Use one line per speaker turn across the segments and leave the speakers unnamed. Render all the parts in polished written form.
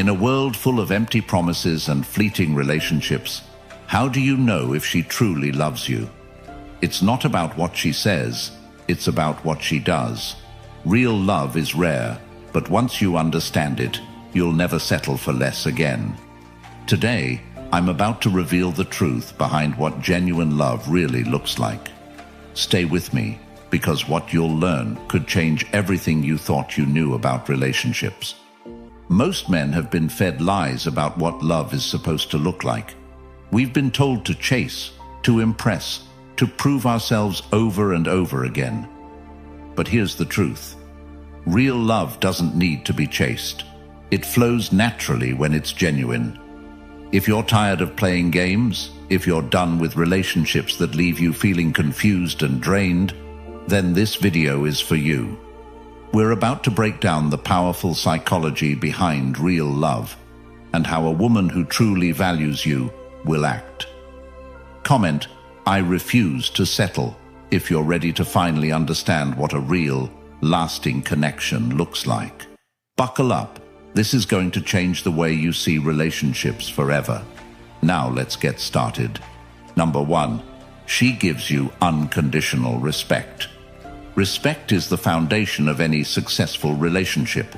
In a world full of empty promises and fleeting relationships, how do you know if she truly loves you? It's not about what she says, it's about what she does. Real love is rare, but once you understand it, you'll never settle for less again. Today, I'm about to reveal the truth behind what genuine love really looks like. Stay with me, because what you'll learn could change everything you thought you knew about relationships. Most men have been fed lies about what love is supposed to look like. We've been told to chase, to impress, to prove ourselves over and over again. But here's the truth. Real love doesn't need to be chased. It flows naturally when it's genuine. If you're tired of playing games, if you're done with relationships that leave you feeling confused and drained, then this video is for you. We're about to break down the powerful psychology behind real love and how a woman who truly values you will act. Comment, "I refuse to settle," if you're ready to finally understand what a real, lasting connection looks like. Buckle up. This is going to change the way you see relationships forever. Now let's get started. Number 1, she gives you unconditional respect. Respect is the foundation of any successful relationship.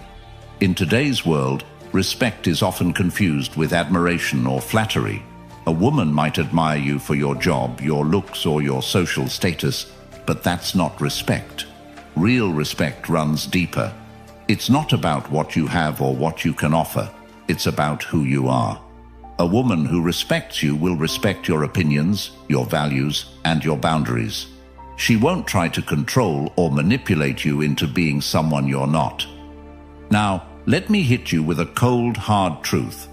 In today's world, respect is often confused with admiration or flattery. A woman might admire you for your job, your looks, or your social status, but that's not respect. Real respect runs deeper. It's not about what you have or what you can offer. It's about who you are. A woman who respects you will respect your opinions, your values, and your boundaries. She won't try to control or manipulate you into being someone you're not. Now, let me hit you with a cold, hard truth.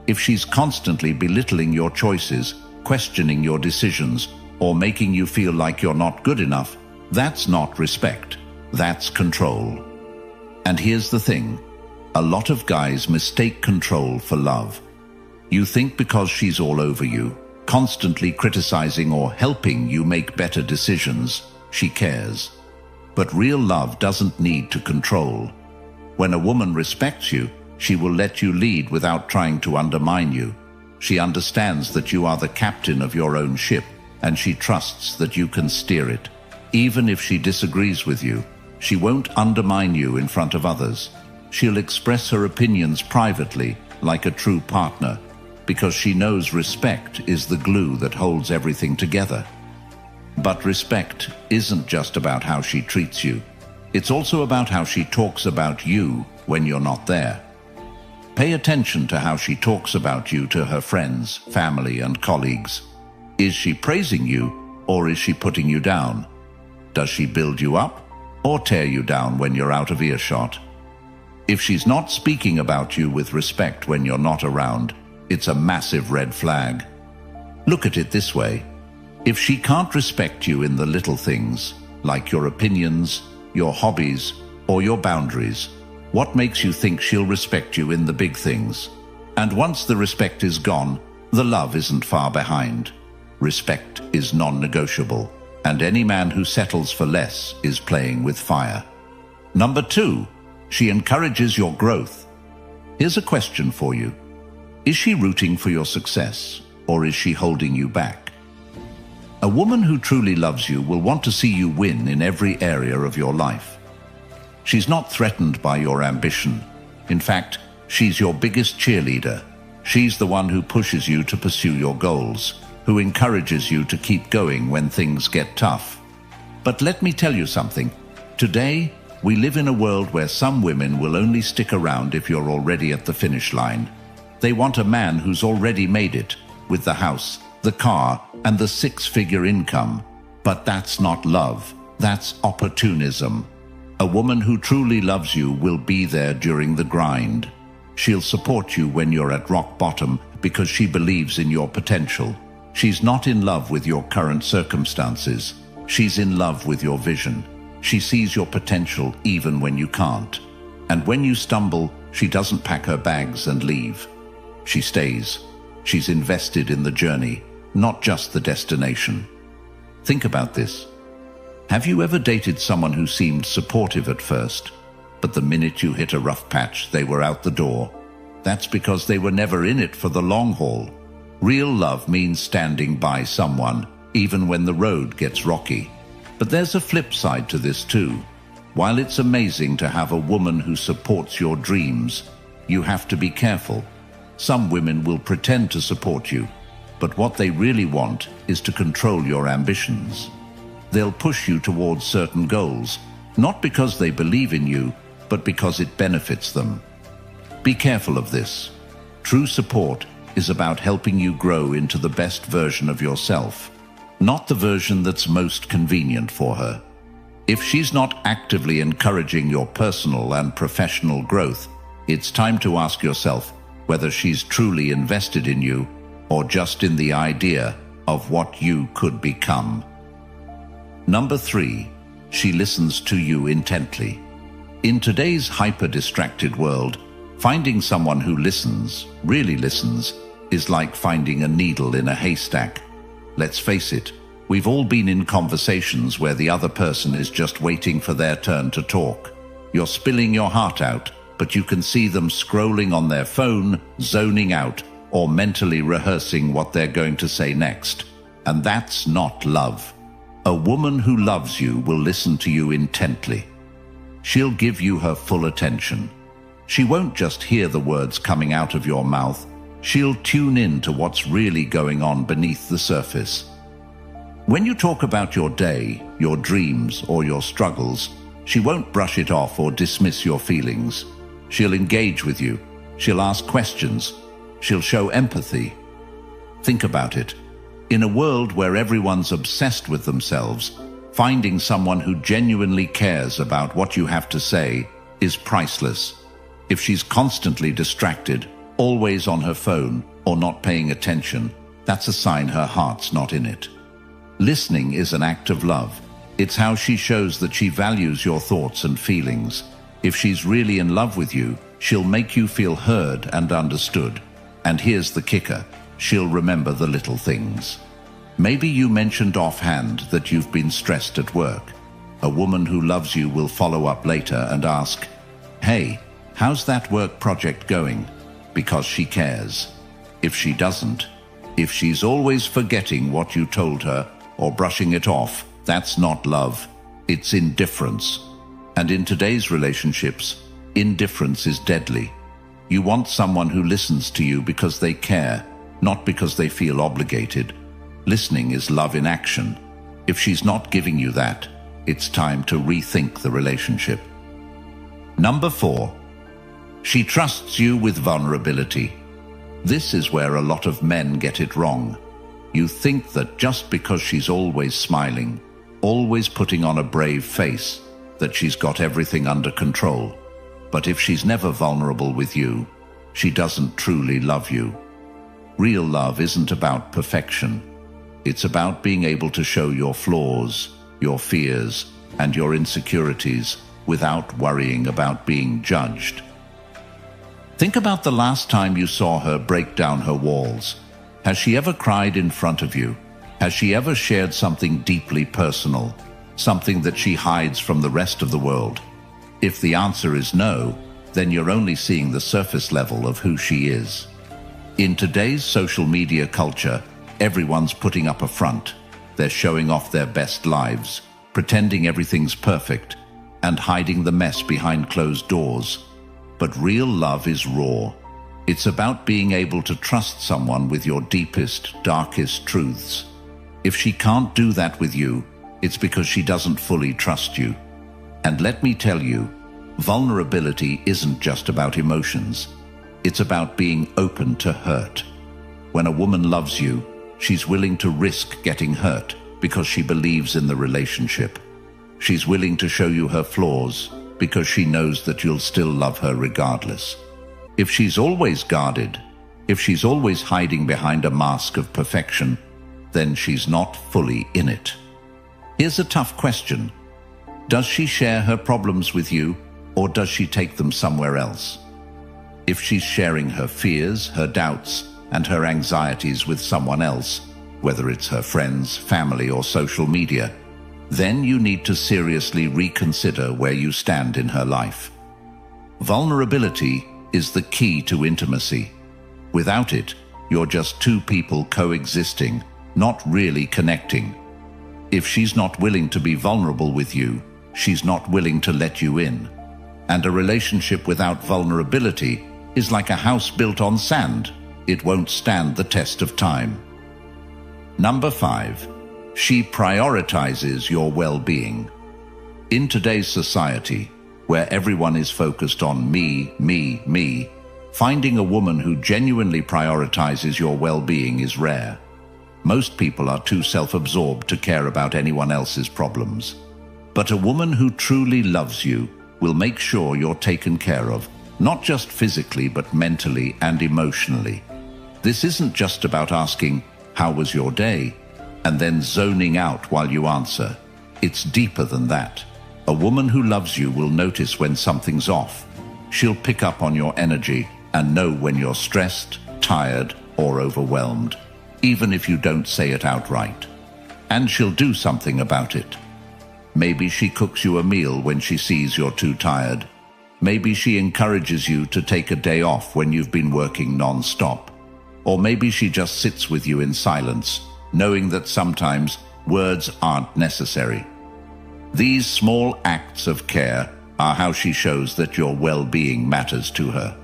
If she's constantly belittling your choices, questioning your decisions, or making you feel like you're not good enough, that's not respect. That's control. And here's the thing. A lot of guys mistake control for love. You think because she's all over you, constantly criticizing or helping you make better decisions, she cares. But real love doesn't need to control. When a woman respects you, she will let you lead without trying to undermine you. She understands that you are the captain of your own ship, and she trusts that you can steer it. Even if she disagrees with you, she won't undermine you in front of others. She'll express her opinions privately, like a true partner, because she knows respect is the glue that holds everything together. But respect isn't just about how she treats you. It's also about how she talks about you when you're not there. Pay attention to how she talks about you to her friends, family, and colleagues. Is she praising you, or is she putting you down? Does she build you up, or tear you down when you're out of earshot? If she's not speaking about you with respect when you're not around, it's a massive red flag. Look at it this way. If she can't respect you in the little things, like your opinions, your hobbies, or your boundaries, what makes you think she'll respect you in the big things? And once the respect is gone, the love isn't far behind. Respect is non-negotiable, and any man who settles for less is playing with fire. Number 2, she encourages your growth. Here's a question for you. Is she rooting for your success, or is she holding you back? A woman who truly loves you will want to see you win in every area of your life. She's not threatened by your ambition. In fact, she's your biggest cheerleader. She's the one who pushes you to pursue your goals, who encourages you to keep going when things get tough. But let me tell you something. Today, we live in a world where some women will only stick around if you're already at the finish line. They want a man who's already made it, with the house, the car, and the 6-figure income. But that's not love. That's opportunism. A woman who truly loves you will be there during the grind. She'll support you when you're at rock bottom because she believes in your potential. She's not in love with your current circumstances. She's in love with your vision. She sees your potential even when you can't. And when you stumble, she doesn't pack her bags and leave. She stays. She's invested in the journey, not just the destination. Think about this. Have you ever dated someone who seemed supportive at first, but the minute you hit a rough patch, they were out the door? That's because they were never in it for the long haul. Real love means standing by someone, even when the road gets rocky. But there's a flip side to this too. While it's amazing to have a woman who supports your dreams, you have to be careful. Some women will pretend to support you, but what they really want is to control your ambitions. They'll push you towards certain goals, not because they believe in you, but because it benefits them. Be careful of this. True support is about helping you grow into the best version of yourself, not the version that's most convenient for her. If she's not actively encouraging your personal and professional growth, it's time to ask yourself whether she's truly invested in you or just in the idea of what you could become. Number 3, she listens to you intently. In today's hyper-distracted world, finding someone who listens, really listens, is like finding a needle in a haystack. Let's face it, we've all been in conversations where the other person is just waiting for their turn to talk. You're spilling your heart out, but you can see them scrolling on their phone, zoning out, or mentally rehearsing what they're going to say next. And that's not love. A woman who loves you will listen to you intently. She'll give you her full attention. She won't just hear the words coming out of your mouth. She'll tune in to what's really going on beneath the surface. When you talk about your day, your dreams, or your struggles, she won't brush it off or dismiss your feelings. She'll engage with you. She'll ask questions. She'll show empathy. Think about it. In a world where everyone's obsessed with themselves, finding someone who genuinely cares about what you have to say is priceless. If she's constantly distracted, always on her phone, or not paying attention, that's a sign her heart's not in it. Listening is an act of love. It's how she shows that she values your thoughts and feelings. If she's really in love with you, she'll make you feel heard and understood. And here's the kicker, she'll remember the little things. Maybe you mentioned offhand that you've been stressed at work. A woman who loves you will follow up later and ask, "Hey, how's that work project going?" Because she cares. If she doesn't, if she's always forgetting what you told her or brushing it off, that's not love. It's indifference. And in today's relationships, indifference is deadly. You want someone who listens to you because they care, not because they feel obligated. Listening is love in action. If she's not giving you that, it's time to rethink the relationship. Number 4, she trusts you with vulnerability. This is where a lot of men get it wrong. You think that just because she's always smiling, always putting on a brave face, that she's got everything under control. But if she's never vulnerable with you, she doesn't truly love you. Real love isn't about perfection. It's about being able to show your flaws, your fears, and your insecurities without worrying about being judged. Think about the last time you saw her break down her walls. Has she ever cried in front of you? Has she ever shared something deeply personal, something that she hides from the rest of the world? If the answer is no, then you're only seeing the surface level of who she is. In today's social media culture, everyone's putting up a front. They're showing off their best lives, pretending everything's perfect, and hiding the mess behind closed doors. But real love is raw. It's about being able to trust someone with your deepest, darkest truths. If she can't do that with you, it's because she doesn't fully trust you. And let me tell you, vulnerability isn't just about emotions. It's about being open to hurt. When a woman loves you, she's willing to risk getting hurt because she believes in the relationship. She's willing to show you her flaws because she knows that you'll still love her regardless. If she's always guarded, if she's always hiding behind a mask of perfection, then she's not fully in it. Here's a tough question. Does she share her problems with you, or does she take them somewhere else? If she's sharing her fears, her doubts, and her anxieties with someone else, whether it's her friends, family, or social media, then you need to seriously reconsider where you stand in her life. Vulnerability is the key to intimacy. Without it, you're just two people coexisting, not really connecting. If she's not willing to be vulnerable with you, she's not willing to let you in. And a relationship without vulnerability is like a house built on sand. It won't stand the test of time. Number 5. She prioritizes your well-being. In today's society, where everyone is focused on me, finding a woman who genuinely prioritizes your well-being is rare. Most people are too self-absorbed to care about anyone else's problems. But a woman who truly loves you will make sure you're taken care of, not just physically but mentally and emotionally. This isn't just about asking, "How was your day?" and then zoning out while you answer. It's deeper than that. A woman who loves you will notice when something's off. She'll pick up on your energy and know when you're stressed, tired, or overwhelmed, even if you don't say it outright. And she'll do something about it. Maybe she cooks you a meal when she sees you're too tired. Maybe she encourages you to take a day off when you've been working non-stop. Or maybe she just sits with you in silence, knowing that sometimes words aren't necessary. These small acts of care are how she shows that your well-being matters to her.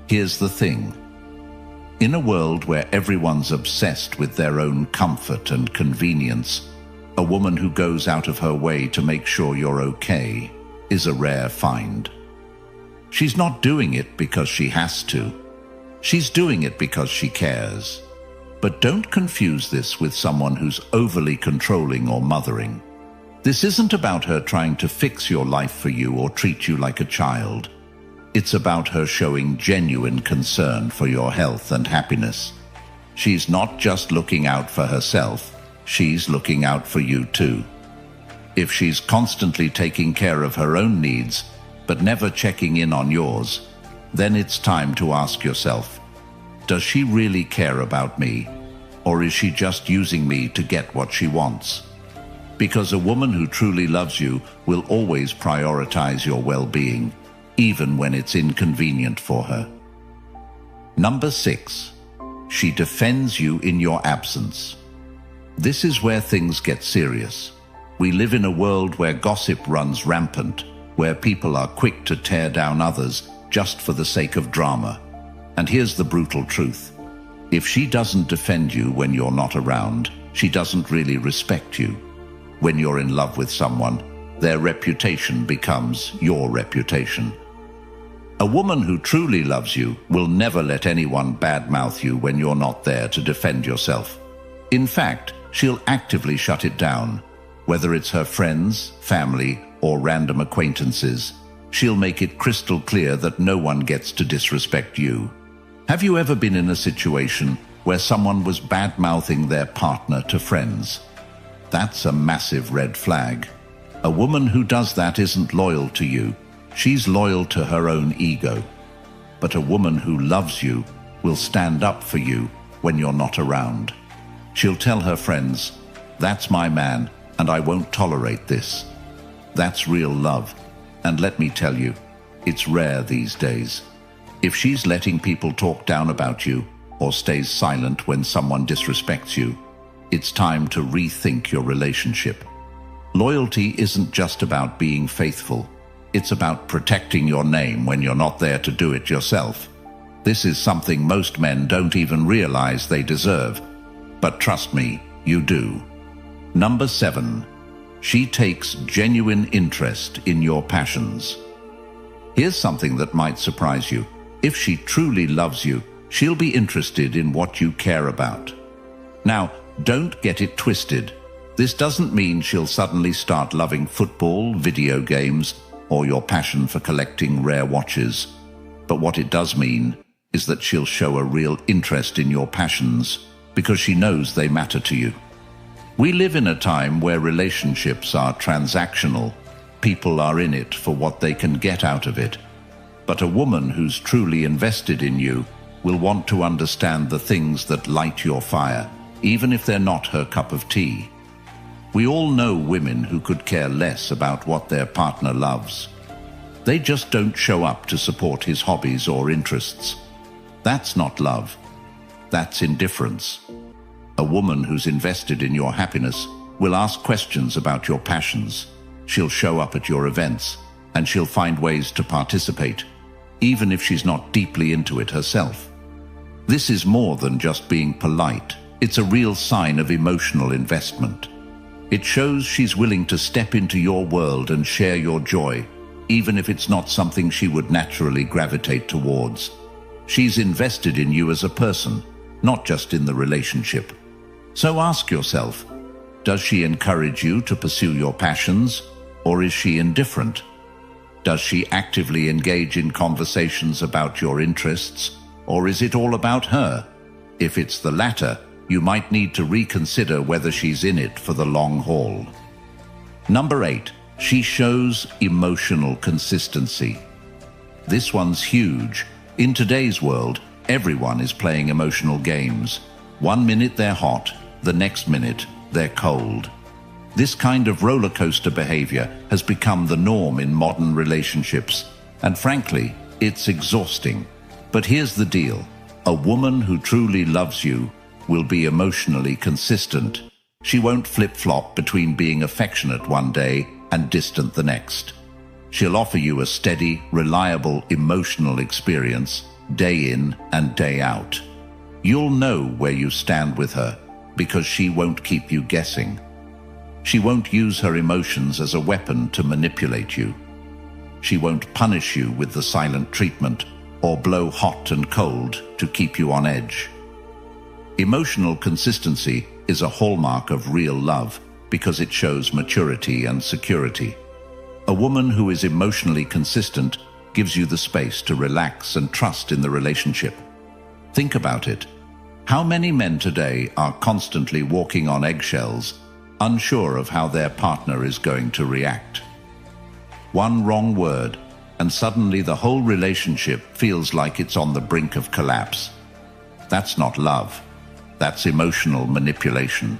Here's the thing. In a world where everyone's obsessed with their own comfort and convenience, a woman who goes out of her way to make sure you're okay is a rare find. She's not doing it because she has to. She's doing it because she cares. But don't confuse this with someone who's overly controlling or mothering. This isn't about her trying to fix your life for you or treat you like a child. It's about her showing genuine concern for your health and happiness. She's not just looking out for herself, she's looking out for you too. If she's constantly taking care of her own needs, but never checking in on yours, then it's time to ask yourself, does she really care about me? Or is she just using me to get what she wants? Because a woman who truly loves you will always prioritize your well-being, even when it's inconvenient for her. Number 6. She defends you in your absence. This is where things get serious. We live in a world where gossip runs rampant, where people are quick to tear down others just for the sake of drama. And here's the brutal truth. If she doesn't defend you when you're not around, she doesn't really respect you. When you're in love with someone, their reputation becomes your reputation. A woman who truly loves you will never let anyone badmouth you when you're not there to defend yourself. In fact, she'll actively shut it down. Whether it's her friends, family, or random acquaintances, she'll make it crystal clear that no one gets to disrespect you. Have you ever been in a situation where someone was bad-mouthing their partner to friends? That's a massive red flag. A woman who does that isn't loyal to you. She's loyal to her own ego. But a woman who loves you will stand up for you when you're not around. She'll tell her friends, "That's my man, and I won't tolerate this." That's real love. And let me tell you, it's rare these days. If she's letting people talk down about you or stays silent when someone disrespects you, it's time to rethink your relationship. Loyalty isn't just about being faithful. It's about protecting your name when you're not there to do it yourself. This is something most men don't even realize they deserve. But trust me, you do. Number 7. She takes genuine interest in your passions. Here's something that might surprise you. If she truly loves you, she'll be interested in what you care about. Now, don't get it twisted. This doesn't mean she'll suddenly start loving football, video games, or your passion for collecting rare watches. But what it does mean is that she'll show a real interest in your passions because she knows they matter to you. We live in a time where relationships are transactional. People are in it for what they can get out of it. But a woman who's truly invested in you will want to understand the things that light your fire, even if they're not her cup of tea. We all know women who could care less about what their partner loves. They just don't show up to support his hobbies or interests. That's not love. That's indifference. A woman who's invested in your happiness will ask questions about your passions. She'll show up at your events, and she'll find ways to participate, even if she's not deeply into it herself. This is more than just being polite. It's a real sign of emotional investment. It shows she's willing to step into your world and share your joy, even if it's not something she would naturally gravitate towards. She's invested in you as a person, not just in the relationship. So ask yourself, does she encourage you to pursue your passions, or is she indifferent? Does she actively engage in conversations about your interests, or is it all about her? If it's the latter, you might need to reconsider whether she's in it for the long haul. Number 8, she shows emotional consistency. This one's huge. In today's world, everyone is playing emotional games. One minute they're hot, the next minute they're cold. This kind of roller coaster behavior has become the norm in modern relationships, and frankly, it's exhausting. But here's the deal. A woman who truly loves you will be emotionally consistent. She won't flip-flop between being affectionate one day and distant the next. She'll offer you a steady, reliable, emotional experience, day in and day out. You'll know where you stand with her, because she won't keep you guessing. She won't use her emotions as a weapon to manipulate you. She won't punish you with the silent treatment or blow hot and cold to keep you on edge. Emotional consistency is a hallmark of real love because it shows maturity and security. A woman who is emotionally consistent gives you the space to relax and trust in the relationship. Think about it. How many men today are constantly walking on eggshells, unsure of how their partner is going to react? One wrong word, and suddenly the whole relationship feels like it's on the brink of collapse. That's not love. That's emotional manipulation.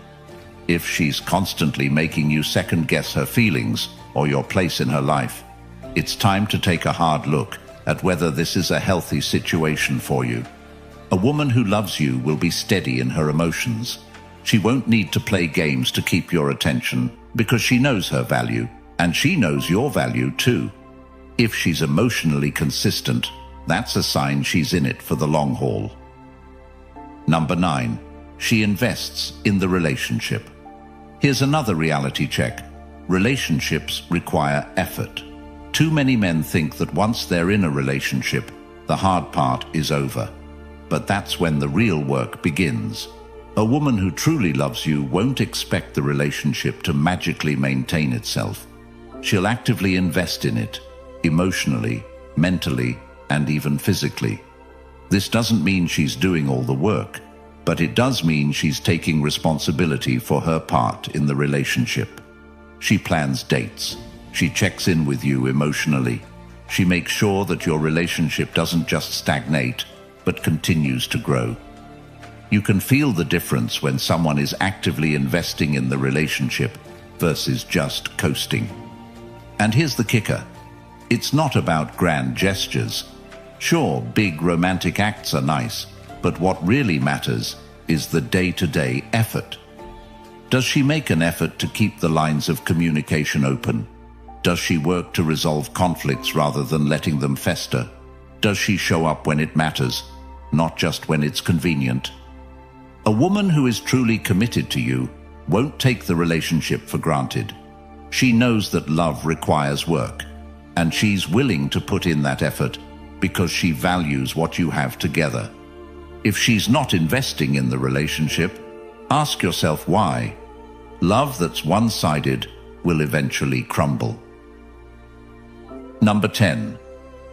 If she's constantly making you second-guess her feelings or your place in her life, it's time to take a hard look at whether this is a healthy situation for you. A woman who loves you will be steady in her emotions. She won't need to play games to keep your attention because she knows her value, and she knows your value too. If she's emotionally consistent, that's a sign she's in it for the long haul. Number 9, she invests in the relationship. Here's another reality check. Relationships require effort. Too many men think that once they're in a relationship, the hard part is over. But that's when the real work begins. A woman who truly loves you won't expect the relationship to magically maintain itself. She'll actively invest in it, emotionally, mentally, and even physically. This doesn't mean she's doing all the work, but it does mean she's taking responsibility for her part in the relationship. She plans dates. She checks in with you emotionally. She makes sure that your relationship doesn't just stagnate, but continues to grow. You can feel the difference when someone is actively investing in the relationship versus just coasting. And here's the kicker. It's not about grand gestures. Sure, big romantic acts are nice, but what really matters is the day-to-day effort. Does she make an effort to keep the lines of communication open? Does she work to resolve conflicts rather than letting them fester? Does she show up when it matters, not just when it's convenient? A woman who is truly committed to you won't take the relationship for granted. She knows that love requires work, and she's willing to put in that effort because she values what you have together. If she's not investing in the relationship, ask yourself why. Love that's one-sided will eventually crumble. Number 10.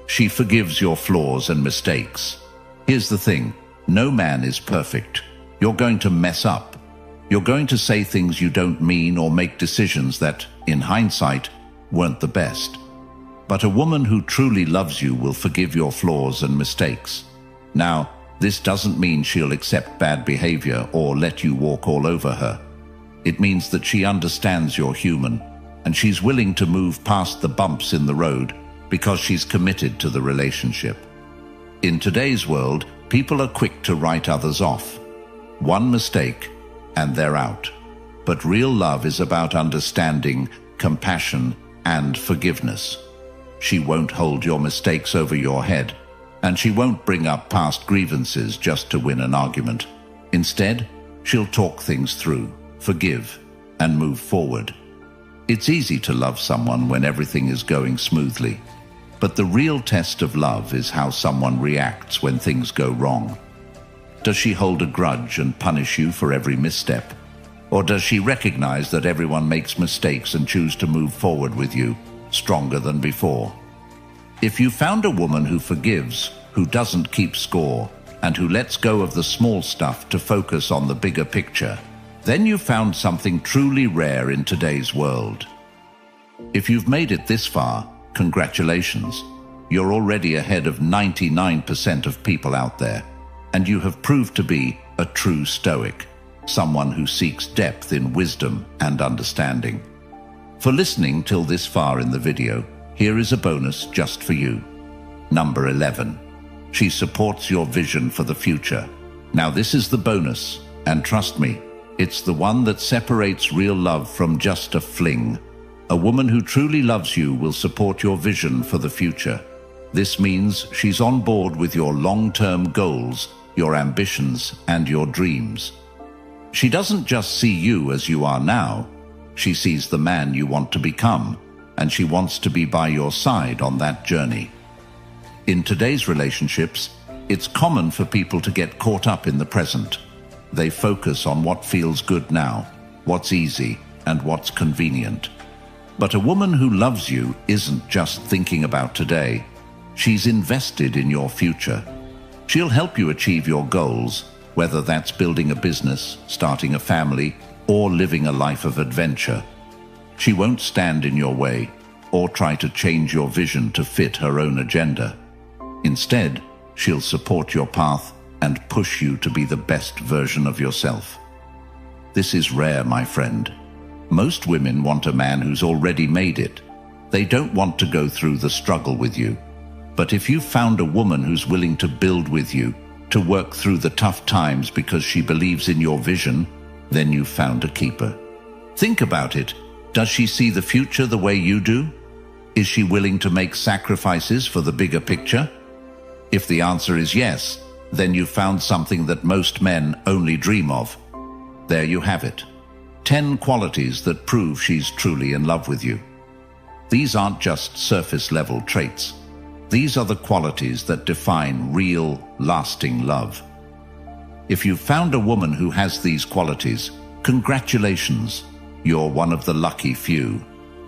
She forgives your flaws and mistakes. Here's the thing. No man is perfect. You're going to mess up. You're going to say things you don't mean or make decisions that, in hindsight, weren't the best. But a woman who truly loves you will forgive your flaws and mistakes. Now, this doesn't mean she'll accept bad behavior or let you walk all over her. It means that she understands you're human, and she's willing to move past the bumps in the road because she's committed to the relationship. In today's world, people are quick to write others off. One mistake, and they're out. But real love is about understanding, compassion, and forgiveness. She won't hold your mistakes over your head, and she won't bring up past grievances just to win an argument. Instead, she'll talk things through, forgive, and move forward. It's easy to love someone when everything is going smoothly. But the real test of love is how someone reacts when things go wrong. Does she hold a grudge and punish you for every misstep? Or does she recognize that everyone makes mistakes and choose to move forward with you, stronger than before? If you found a woman who forgives, who doesn't keep score, and who lets go of the small stuff to focus on the bigger picture, then you found something truly rare in today's world. If you've made it this far, congratulations. You're already ahead of 99% of people out there, and you have proved to be a true Stoic, someone who seeks depth in wisdom and understanding. For listening till this far in the video, here is a bonus just for you. Number 11. She supports your vision for the future. Now this is the bonus, and trust me, it's the one that separates real love from just a fling. A woman who truly loves you will support your vision for the future. This means she's on board with your long-term goals, your ambitions, and your dreams. She doesn't just see you as you are now. She sees the man you want to become, and she wants to be by your side on that journey. In today's relationships, it's common for people to get caught up in the present. They focus on what feels good now, what's easy, and what's convenient. But a woman who loves you isn't just thinking about today. She's invested in your future. She'll help you achieve your goals, whether that's building a business, starting a family, or living a life of adventure. She won't stand in your way or try to change your vision to fit her own agenda. Instead, she'll support your path and push you to be the best version of yourself. This is rare, my friend. Most women want a man who's already made it. They don't want to go through the struggle with you. But if you've found a woman who's willing to build with you, to work through the tough times because she believes in your vision, then you've found a keeper. Think about it. Does she see the future the way you do? Is she willing to make sacrifices for the bigger picture? If the answer is yes, then you've found something that most men only dream of. There you have it. 10 qualities that prove she's truly in love with you. These aren't just surface-level traits. These are the qualities that define real, lasting love. If you've found a woman who has these qualities, congratulations, you're one of the lucky few.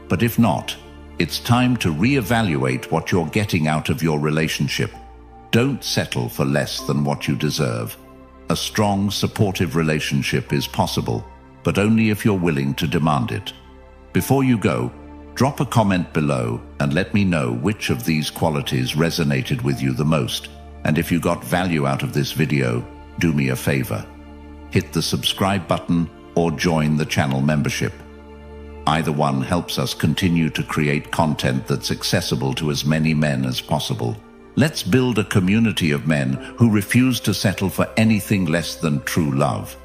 But if not, it's time to reevaluate what you're getting out of your relationship. Don't settle for less than what you deserve. A strong, supportive relationship is possible, but only if you're willing to demand it. Before you go, drop a comment below and let me know which of these qualities resonated with you the most. And if you got value out of this video, do me a favor. Hit the subscribe button or join the channel membership. Either one helps us continue to create content that's accessible to as many men as possible. Let's build a community of men who refuse to settle for anything less than true love.